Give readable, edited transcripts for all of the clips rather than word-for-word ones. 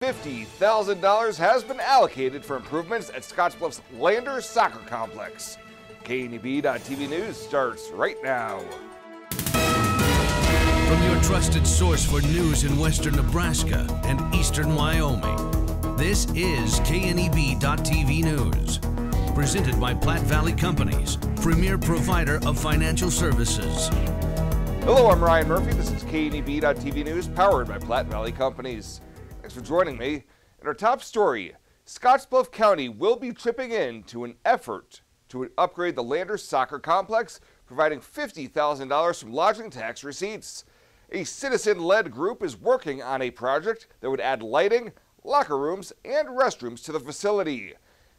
$50,000 has been allocated for improvements at Scottsbluff's Lander Soccer Complex. KNEB.TV News starts right now. From your trusted source for news in western Nebraska and eastern Wyoming, this is KNEB.TV News. Presented by Platte Valley Companies, premier provider of financial services. Hello, I'm Ryan Murphy. This is KNEB.TV News, powered by Platte Valley Companies. Thanks for joining me. In our top story, Scottsbluff County will be chipping in to an effort to upgrade the Lander Soccer Complex, providing $50,000 from lodging tax receipts. A citizen-led group is working on a project that would add lighting, locker rooms, and restrooms to the facility.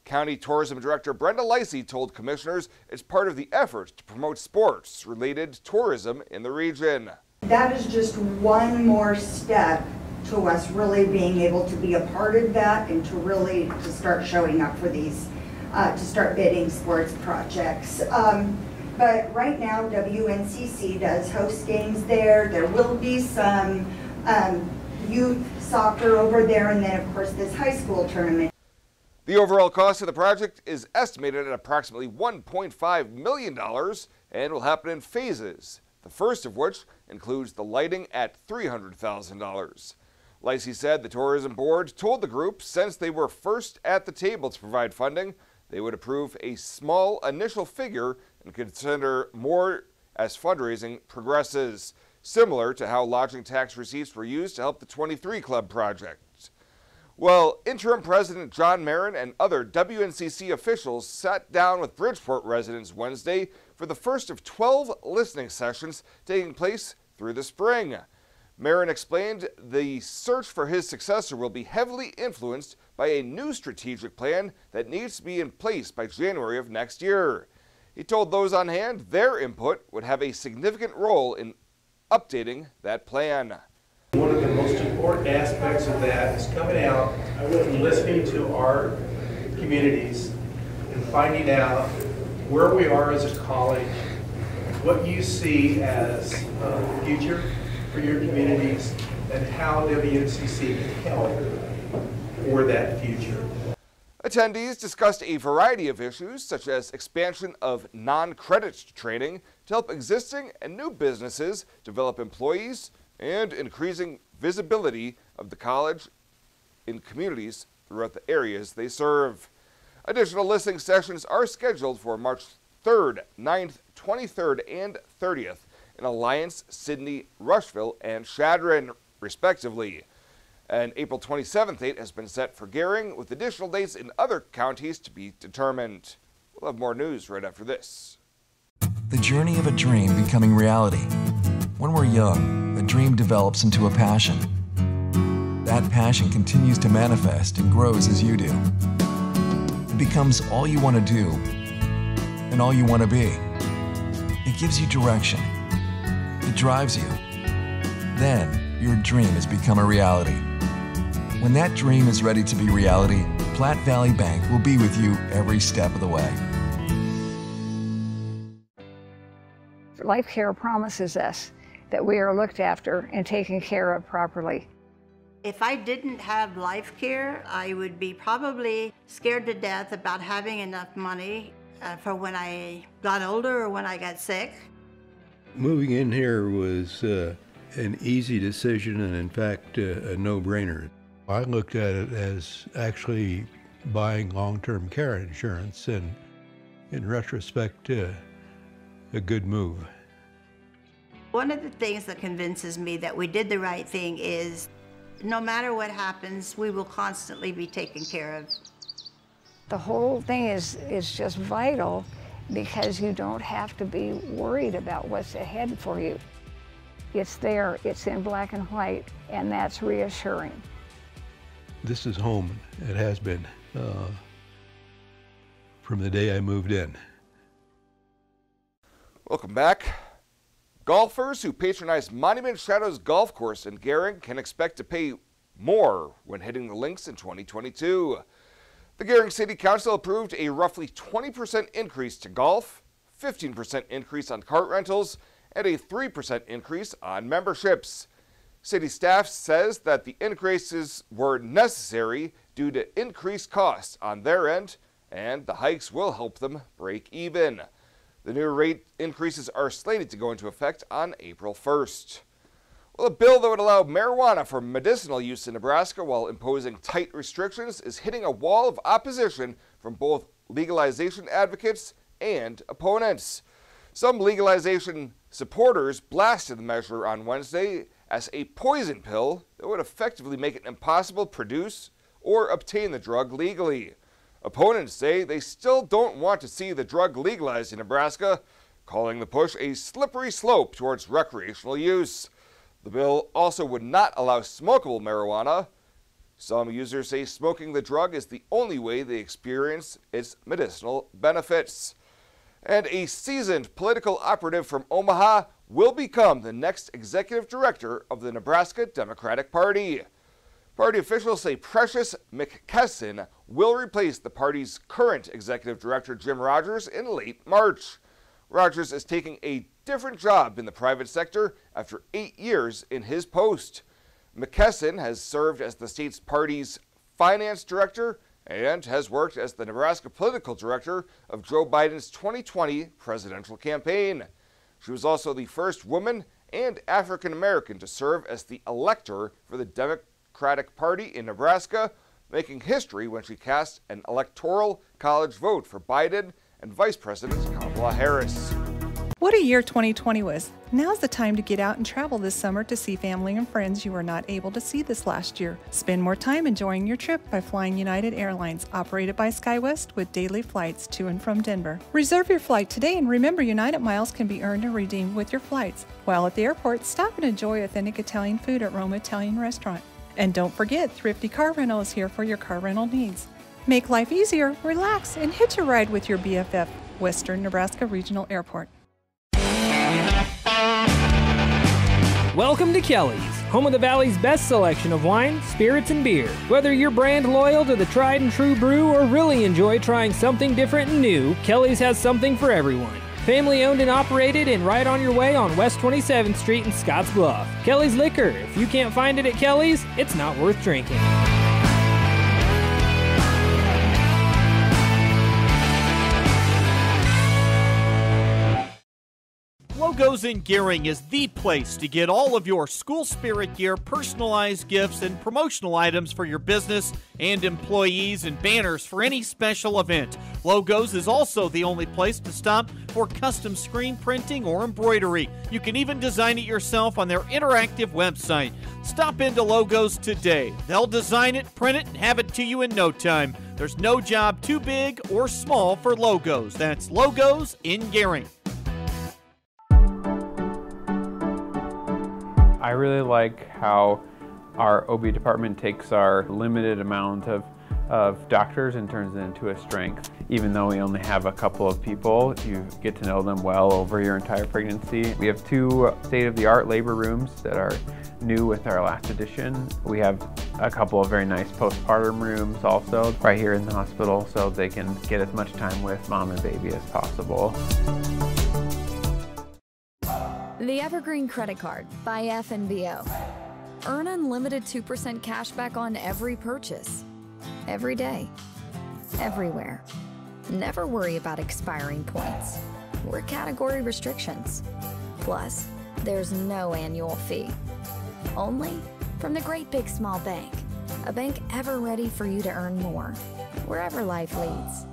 County Tourism Director Brenda Lacey told commissioners it's part of the effort to promote sports-related tourism in the region. That is just one more step to us really being able to be a part of that and to start showing up for these, to start bidding sports projects. But right now, WNCC does host games there. There will be some youth soccer over there, and then of course this high school tournament. The overall cost of the project is estimated at approximately $1.5 million and will happen in phases, the first of which includes the lighting at $300,000. Lacey said the Tourism Board told the group since they were first at the table to provide funding, they would approve a small initial figure and consider more as fundraising progresses, similar to how lodging tax receipts were used to help the 23 Club project. Well, Interim President John Marin and other WNCC officials sat down with Bridgeport residents Wednesday for the first of 12 listening sessions taking place through the spring. Marin explained the search for his successor will be heavily influenced by a new strategic plan that needs to be in place by January of next year. He told those on hand their input would have a significant role in updating that plan. One of the most important aspects of that is coming out and listening to our communities and finding out where we are as a college, what you see as the future for your communities, and how WNCC can help for that future. Attendees discussed a variety of issues, such as expansion of non-credit training to help existing and new businesses develop employees, and increasing visibility of the college in communities throughout the areas they serve. Additional listening sessions are scheduled for March 3rd, 9th, 23rd, and 30th in Alliance, Sidney, Rushville, and Chadron, respectively. An April 27th date has been set for Gering, with additional dates in other counties to be determined. We'll have more news right after this. The journey of a dream becoming reality. When we're young, a dream develops into a passion. That passion continues to manifest and grows as you do. It becomes all you want to do and all you want to be. It gives you direction. It drives you. Then, your dream has become a reality. When that dream is ready to be reality, Platte Valley Bank will be with you every step of the way. Life Care promises us that we are looked after and taken care of properly. If I didn't have Life Care, I would be probably scared to death about having enough money for when I got older or when I got sick. Moving in here was an easy decision and in fact a no-brainer. I looked at it as actually buying long-term care insurance, and in retrospect, a good move. One of the things that convinces me that we did the right thing is no matter what happens, we will constantly be taken care of. The whole thing is just vital because you don't have to be worried about what's ahead for you. It's there, it's in black and white, and that's reassuring. This is home. It has been from the day I moved in. Welcome back. Golfers who patronize Monument Shadows Golf Course in Gering can expect to pay more when hitting the links in 2022. The Gering City Council approved a roughly 20% increase to golf, 15% increase on cart rentals, and a 3% increase on memberships. City staff says that the increases were necessary due to increased costs on their end, and the hikes will help them break even. The new rate increases are slated to go into effect on April 1st. Well, a bill that would allow marijuana for medicinal use in Nebraska while imposing tight restrictions is hitting a wall of opposition from both legalization advocates and opponents. Some legalization supporters blasted the measure on Wednesday as a poison pill that would effectively make it impossible to produce or obtain the drug legally. Opponents say they still don't want to see the drug legalized in Nebraska, calling the push a slippery slope towards recreational use. The bill also would not allow smokable marijuana. Some users say smoking the drug is the only way they experience its medicinal benefits. And a seasoned political operative from Omaha will become the next executive director of the Nebraska Democratic Party. Party officials say Precious McKesson will replace the party's current executive director, Jim Rogers, in late March. Rogers is taking a different job in the private sector after 8 years in his post. McKesson has served as the state's party's finance director and has worked as the Nebraska political director of Joe Biden's 2020 presidential campaign. She was also the first woman and African American to serve as the elector for the Democratic Party in Nebraska, making history when she cast an electoral college vote for Biden and Vice President Kamala Harris. What a year 2020 was. Now's the time to get out and travel this summer to see family and friends you were not able to see this last year. Spend more time enjoying your trip by flying United Airlines, operated by SkyWest with daily flights to and from Denver. Reserve your flight today and remember United miles can be earned and redeemed with your flights. While at the airport, stop and enjoy authentic Italian food at Roma Italian Restaurant. And don't forget, Thrifty Car Rental is here for your car rental needs. Make life easier, relax, and hitch a ride with your BFF, Western Nebraska Regional Airport. Welcome to Kelly's, home of the Valley's best selection of wine, spirits, and beer. Whether you're brand loyal to the tried and true brew or really enjoy trying something different and new, Kelly's has something for everyone. Family owned and operated and right on your way on West 27th Street in Scotts Bluff. Kelly's Liquor. If you can't find it at Kelly's, it's not worth drinking. Logos in Gearing is the place to get all of your school spirit gear, personalized gifts, and promotional items for your business and employees and banners for any special event. Logos is also the only place to stop for custom screen printing or embroidery. You can even design it yourself on their interactive website. Stop into Logos today. They'll design it, print it, and have it to you in no time. There's no job too big or small for Logos. That's Logos in Gearing. I really like how our OB department takes our limited amount of doctors and turns it into a strength. Even though we only have a couple of people, you get to know them well over your entire pregnancy. We have 2 state-of-the-art labor rooms that are new with our last addition. We have a couple of very nice postpartum rooms also right here in the hospital so they can get as much time with mom and baby as possible. The Evergreen Credit Card by FNBO. Earn unlimited 2% cash back on every purchase. Every day. Everywhere. Never worry about expiring points or category restrictions. Plus, there's no annual fee. Only from the Great Big Small Bank. A bank ever ready for you to earn more, wherever life leads.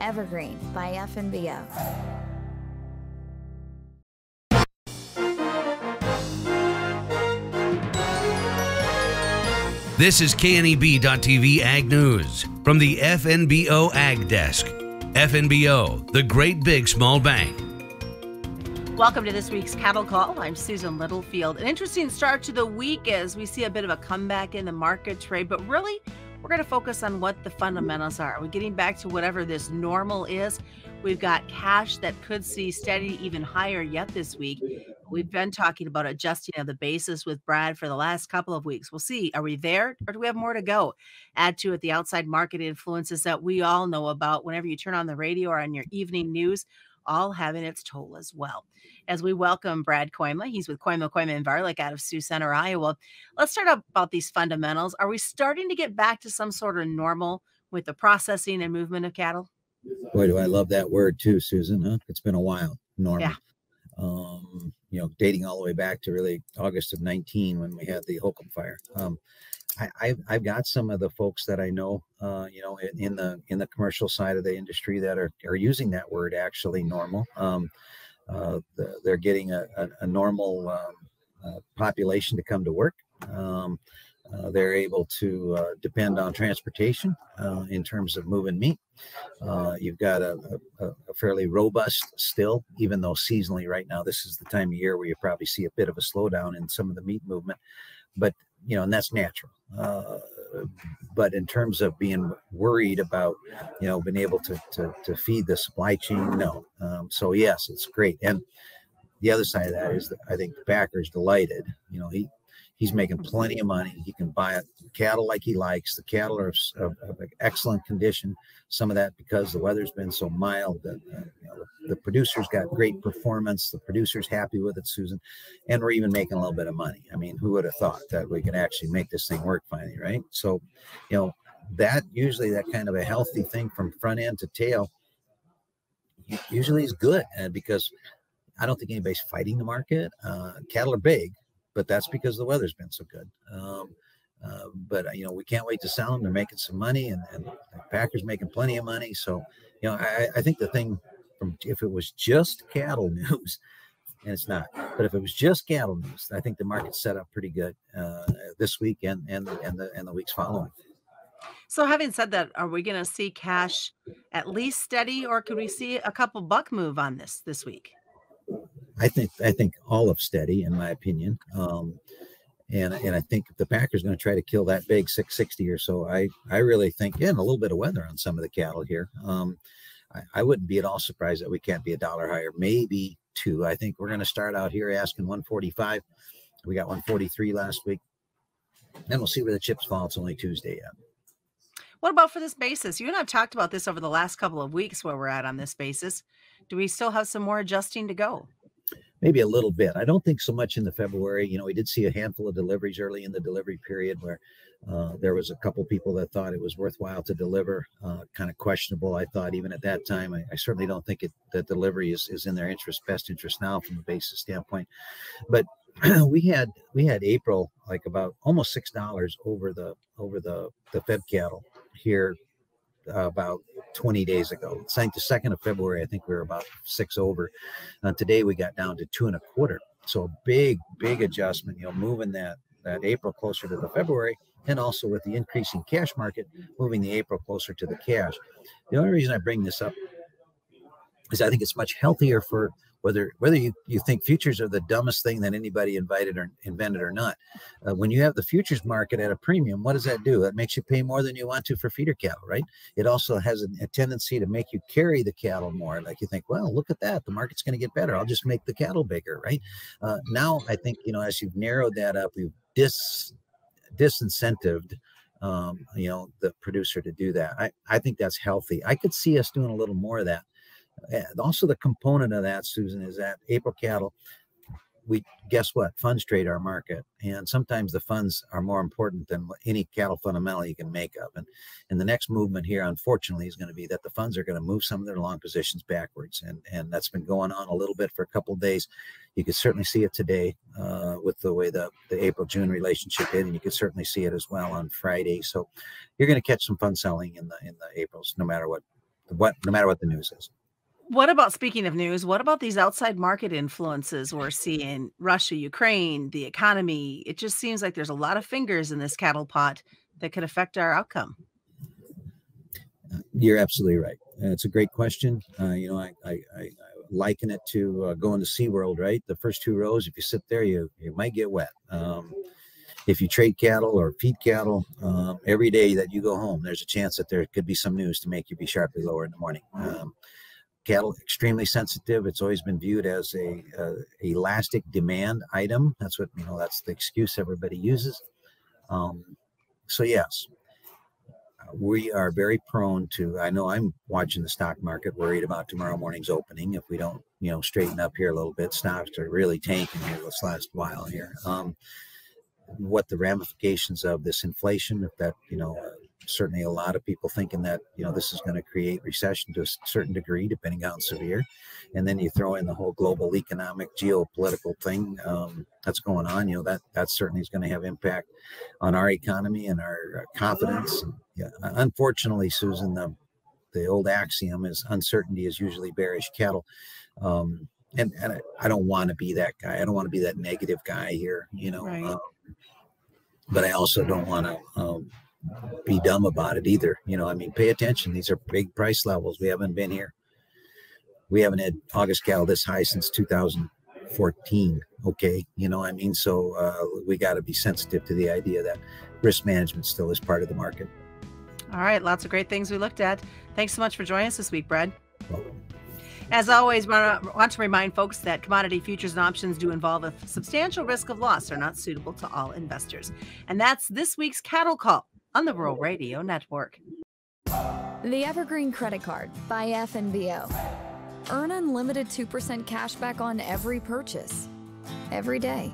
Evergreen by FNBO. This is KNEB.TV Ag News from the FNBO Ag Desk. FNBO, the Great Big Small Bank. Welcome to this week's Cattle Call. I'm Susan Littlefield. An interesting start to the week as we see a bit of a comeback in the market trade, but really we're going to focus on what the fundamentals are. We're getting back to whatever this normal is. We've got cash that could see steady even higher yet this week. We've been talking about adjusting of the basis with Brad for the last couple of weeks. We'll see. Are we there or do we have more to go? Add to it the outside market influences that we all know about whenever you turn on the radio or on your evening news. all having its toll as well. As we welcome Brad Koima, he's with Koima and Varlick out of Sioux Center, Iowa. Let's start out about these fundamentals. Are we starting to get back to some sort of normal with the processing and movement of cattle? Boy, do I love that word too, Susan. Huh? It's been a while. Normal. Yeah. Dating all the way back to really August of 19 when we had the Holcomb fire. I've got some of the folks that I know, in the commercial side of the industry that are using that word actually normal. They're getting a normal population to come to work. They're able to depend on transportation in terms of moving meat. You've got a fairly robust still, even though seasonally right now, this is the time of year where you probably see a bit of a slowdown in some of the meat movement, but and that's natural. But in terms of being worried about, being able to feed the supply chain, no. So yes, it's great. And the other side of that is that I think the packer's delighted. He's making plenty of money. He can buy cattle like he likes. The cattle are of excellent condition. Some of that because the weather's been so mild that the producer's got great performance. The producer's happy with it, Susan, and we're even making a little bit of money. I mean, who would have thought that we could actually make this thing work finally, right? So, that usually that kind of a healthy thing from front end to tail usually is good, and because I don't think anybody's fighting the market. Cattle are big, but that's because the weather's been so good. But we can't wait to sell them. They're making some money, and the Packers making plenty of money. So, I think the thing if it was just cattle news, and it's not, but if it was just cattle news, I think the market's set up pretty good this week and the weeks following. So having said that, are we going to see cash at least steady, or could we see a couple buck move on this week? I think all of steady, in my opinion. And I think the Packers going to try to kill that big 660 or so. I really think, and a little bit of weather on some of the cattle here. I wouldn't be at all surprised that we can't be $1 higher, maybe $2. I think we're going to start out here asking 145. We got 143 last week. Then we'll see where the chips fall. It's only Tuesday yet. What about for this basis? You and I have talked about this over the last couple of weeks, where we're at on this basis. Do we still have some more adjusting to go? Maybe a little bit. I don't think so much in the February. We did see a handful of deliveries early in the delivery period where there was a couple people that thought it was worthwhile to deliver. Kind of questionable, I thought, even at that time. I certainly don't think that delivery is in their best interest now from a basis standpoint. But we had April like about almost $6 over the Feb cattle here about 20 days ago. It's like the 2nd of February, I think we were about 6 over. Today we got down to 2.25. So a big adjustment, moving that April closer to the February, and also with the increasing cash market, moving the April closer to the cash. The only reason I bring this up is I think it's much healthier for whether you think futures are the dumbest thing that anybody invented or not. When you have the futures market at a premium, what does that do? That makes you pay more than you want to for feeder cattle, right? It also has a tendency to make you carry the cattle more. Like you think, well, look at that. The market's going to get better. I'll just make the cattle bigger, right? Now, I think, as you've narrowed that up, you've disincentived the producer to do that. I think that's healthy. I could see us doing a little more of that. And also the component of that, Susan, is that April cattle, guess what? Funds trade our market. And sometimes the funds are more important than any cattle fundamental you can make up. And the next movement here, unfortunately, is going to be that the funds are going to move some of their long positions backwards. And that's been going on a little bit for a couple of days. You could certainly see it today with the way the April-June relationship did, and you could certainly see it as well on Friday. So you're going to catch some fund selling in the Aprils, no matter what the news is. What about, speaking of news, what about these outside market influences we're seeing? Russia, Ukraine, the economy. It just seems like there's a lot of fingers in this cattle pot that could affect our outcome. You're absolutely right. It's a great question. I liken it to going to SeaWorld, right? The first 2 rows, if you sit there, you might get wet. If you trade cattle or feed cattle, every day that you go home, there's a chance that there could be some news to make you be sharply lower in the morning. Cattle, extremely sensitive. It's always been viewed as a elastic demand item. That's what, that's the excuse everybody uses. So yes, we are very prone to, I know I'm watching the stock market, worried about tomorrow morning's opening. If we don't, straighten up here a little bit, stocks are really tanking here this last while here. What the ramifications of this inflation, if that, certainly a lot of people thinking that, this is going to create recession to a certain degree, depending on how severe. And then you throw in the whole global economic geopolitical thing that's going on, that certainly is going to have impact on our economy and our confidence. Yeah, unfortunately, Susan, the old axiom is uncertainty is usually bearish cattle. And I don't want to be that guy. I don't want to be that negative guy here, Right. But I also don't want to be dumb about it either. Pay attention. These are big price levels. We haven't been here. We haven't had August cattle this high since 2014. Okay. So we got to be sensitive to the idea that risk management still is part of the market. All right. Lots of great things we looked at. Thanks so much for joining us this week, Brad. As always, we want to remind folks that commodity futures and options do involve a substantial risk of loss, are not suitable to all investors. And that's this week's Cattle Call on the Rural Radio Network. The Evergreen Credit Card by FNBO. Earn unlimited 2% cash back on every purchase. Every day.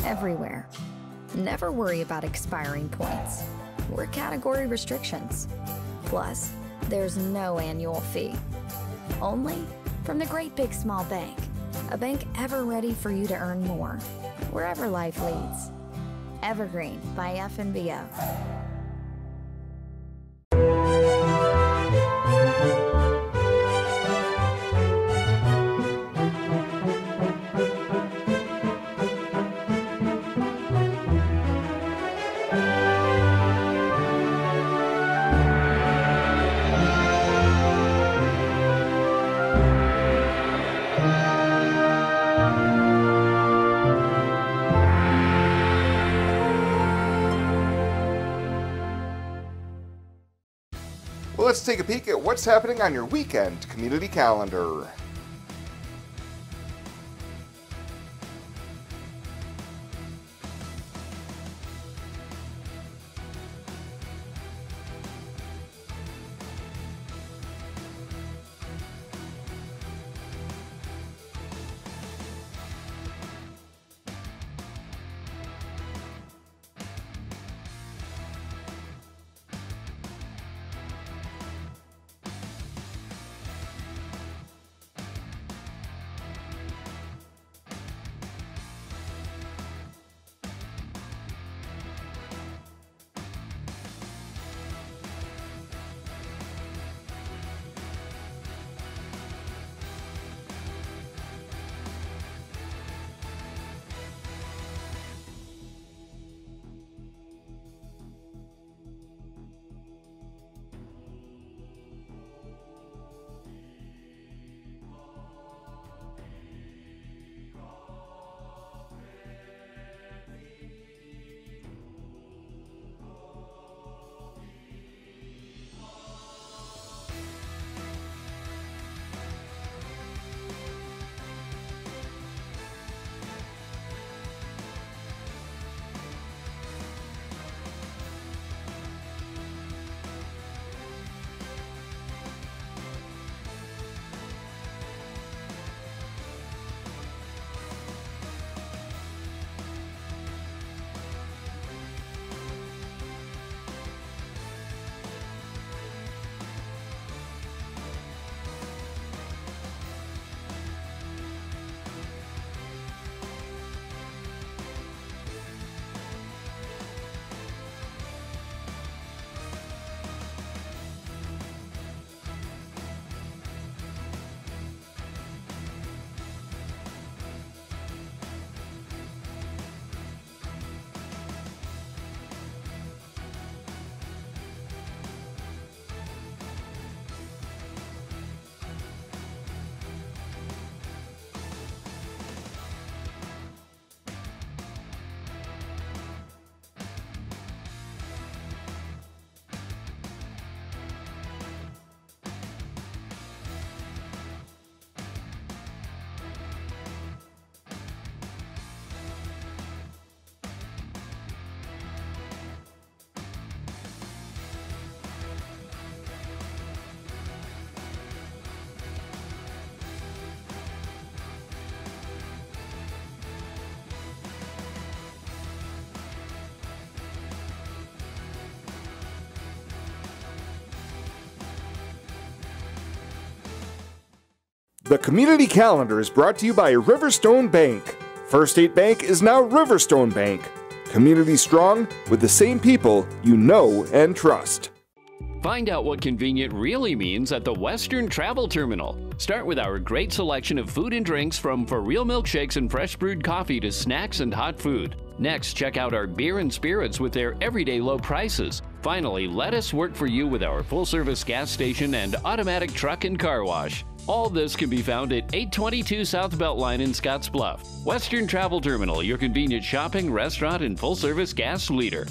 Everywhere. Never worry about expiring points or category restrictions. Plus, there's no annual fee. Only from the Great Big Small Bank, a bank ever ready for you to earn more, wherever life leads. Evergreen by FNBO. Well, let's take a peek at what's happening on your weekend community calendar. The community calendar is brought to you by Riverstone Bank. First State Bank is now Riverstone Bank. Community strong with the same people you know and trust. Find out what convenient really means at the Western Travel Terminal. Start with our great selection of food and drinks, from for real milkshakes and fresh brewed coffee to snacks and hot food. Next, check out our beer and spirits with their everyday low prices. Finally, let us work for you with our full-service gas station and automatic truck and car wash. All this can be found at 822 South Beltline in Scottsbluff. Western Travel Terminal, your convenient shopping, restaurant, and full-service gas leader.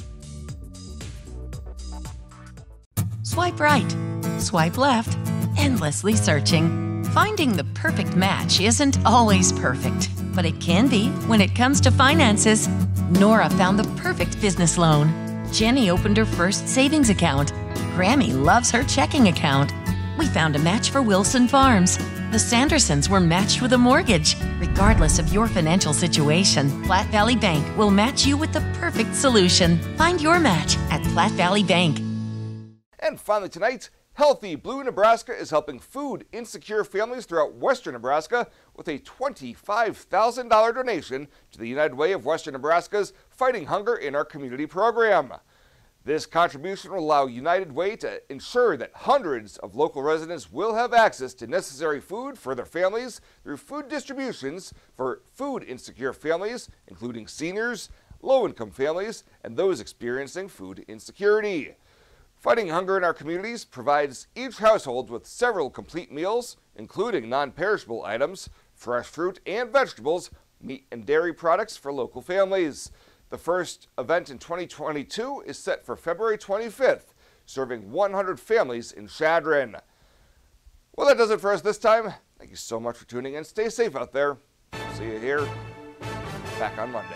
Swipe right, swipe left, endlessly searching. Finding the perfect match isn't always perfect, but it can be when it comes to finances. Nora found the perfect business loan. Jenny opened her first savings account. Grammy loves her checking account. We found a match for Wilson Farms. The Sandersons were matched with a mortgage. Regardless of your financial situation, Platte Valley Bank will match you with the perfect solution. Find your match at Platte Valley Bank. And finally tonight, Healthy Blue Nebraska is helping food insecure families throughout western Nebraska with a $25,000 donation to the United Way of Western Nebraska's Fighting Hunger in Our Community program. This contribution will allow United Way to ensure that hundreds of local residents will have access to necessary food for their families through food distributions for food insecure families, including seniors, low-income families, and those experiencing food insecurity. Fighting Hunger in Our Communities provides each household with several complete meals, including non-perishable items, fresh fruit and vegetables, meat and dairy products for local families. The first event in 2022 is set for February 25th, serving 100 families in Chadron. Well, that does it for us this time. Thank you so much for tuning in. Stay safe out there. See you here back on Monday.